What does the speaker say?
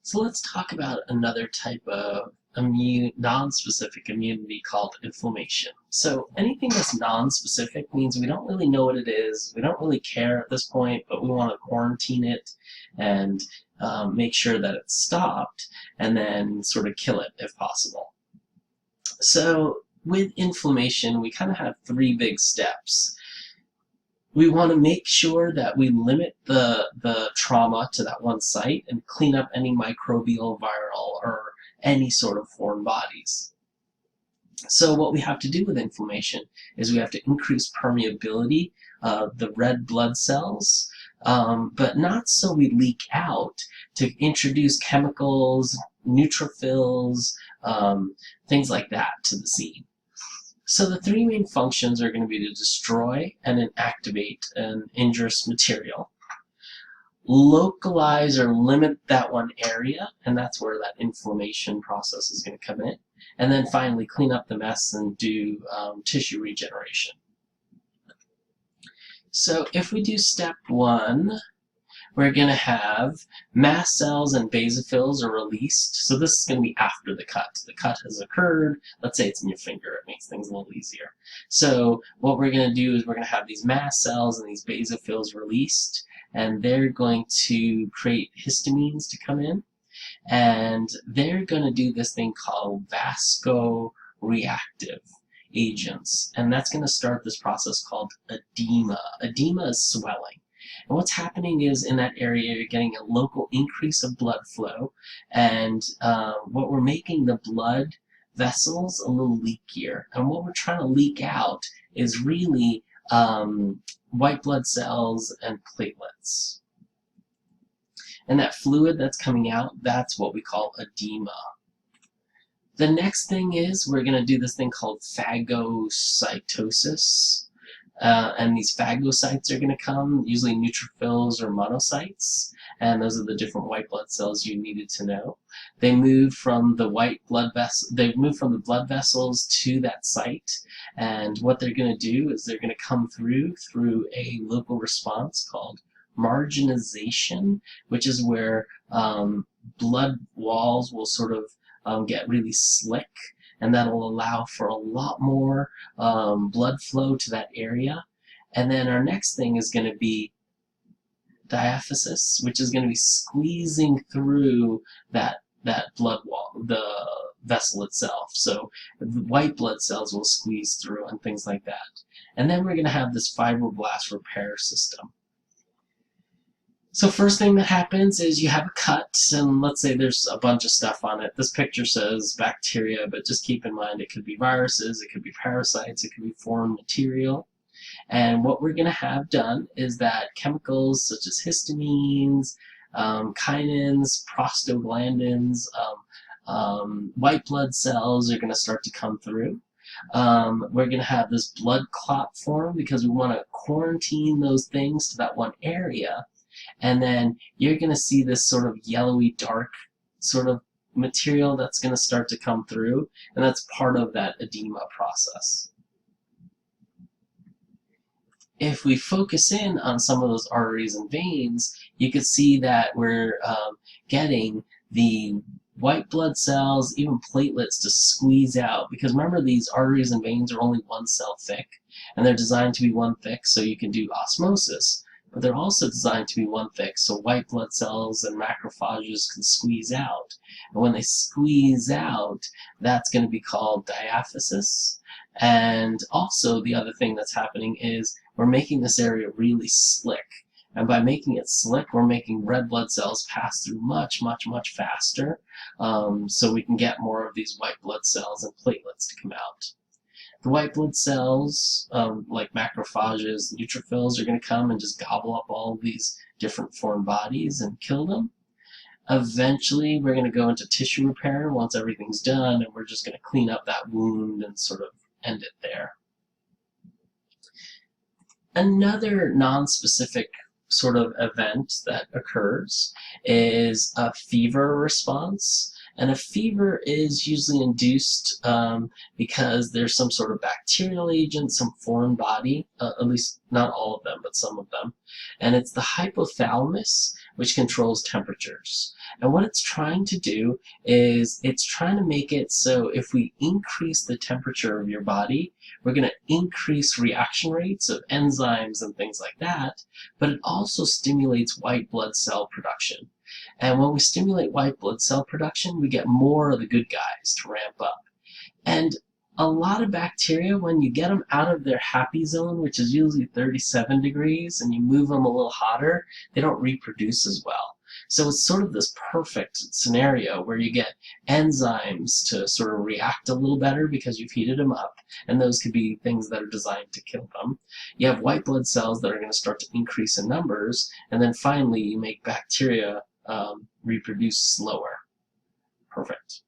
So let's talk about another type of non-specific immunity called inflammation. So anything that's non-specific means we don't really know what it is, we don't really care at this point, but we want to quarantine it and make sure that it's stopped and then sort of kill it if possible. So with inflammation, we kind of have three big steps. We want to make sure that we limit the trauma to that one site and clean up any microbial, viral, or any sort of foreign bodies. So what we have to do with inflammation is we have to increase permeability of the red blood cells, but not so we leak out to introduce chemicals, neutrophils, things like that to the scene. So the three main functions are going to be to destroy and inactivate an injurious material, localize or limit that one area, and that's where that inflammation process is going to come in, and then finally clean up the mess and do tissue regeneration. So if we do step one, we're going to have mast cells and basophils are released. So this is going to be after the cut. The cut has occurred. Let's say it's in your finger. It makes things a little easier. So what we're going to do is we're going to have these mast cells and these basophils released, and they're going to create histamines to come in, and they're going to do this thing called vasoreactive agents, and that's going to start this process called edema. Edema is swelling. And what's happening is in that area you're getting a local increase of blood flow, and what we're making the blood vessels a little leakier. And what we're trying to leak out is really white blood cells and platelets. And that fluid that's coming out, that's what we call edema. The next thing is we're going to do this thing called phagocytosis. And these phagocytes are going to come, usually neutrophils or monocytes, and those are the different white blood cells you needed to know. They move from the blood blood vessels to that site, and what they're going to do is they're going to come through a local response called marginization, which is where blood walls will sort of get really slick, and that'll allow for a lot more blood flow to that area. And then our next thing is going to be diathesis, which is going to be squeezing through that blood wall, the vessel itself. So the white blood cells will squeeze through and things like that. And then we're going to have this fibroblast repair system. So first thing that happens is you have a cut, and let's say there's a bunch of stuff on it. This picture says bacteria, but just keep in mind it could be viruses, it could be parasites, it could be foreign material. And what we're going to have done is that chemicals such as histamines, kinins, prostaglandins, white blood cells are going to start to come through. We're going to have this blood clot form because we want to quarantine those things to that one area. And then you're going to see this sort of yellowy dark sort of material that's going to start to come through, and that's part of that edema process. If we focus in on some of those arteries and veins, you can see that we're getting the white blood cells, even platelets, to squeeze out, because remember, these arteries and veins are only one cell thick, and they're designed to be one thick so you can do osmosis. But they're also designed to be one thick, so white blood cells and macrophages can squeeze out. And when they squeeze out, that's going to be called diathesis. And also the other thing that's happening is we're making this area really slick. And by making it slick, we're making red blood cells pass through much, much, much faster, so we can get more of these white blood cells and platelets to come out. The white blood cells, like macrophages, neutrophils, are going to come and just gobble up all of these different foreign bodies and kill them. Eventually, we're going to go into tissue repair once everything's done, and we're just going to clean up that wound and sort of end it there. Another non-specific sort of event that occurs is a fever response. And a fever is usually induced because there's some sort of bacterial agent, some foreign body, at least not all of them, but some of them. And it's the hypothalamus which controls temperatures. And what it's trying to do is it's trying to make it so if we increase the temperature of your body, we're going to increase reaction rates of enzymes and things like that, but it also stimulates white blood cell production. And when we stimulate white blood cell production, we get more of the good guys to ramp up. And a lot of bacteria, when you get them out of their happy zone, which is usually 37 degrees, and you move them a little hotter, they don't reproduce as well. So it's sort of this perfect scenario where you get enzymes to sort of react a little better because you've heated them up, and those could be things that are designed to kill them. You have white blood cells that are going to start to increase in numbers, and then finally you make bacteria reproduce slower. Perfect.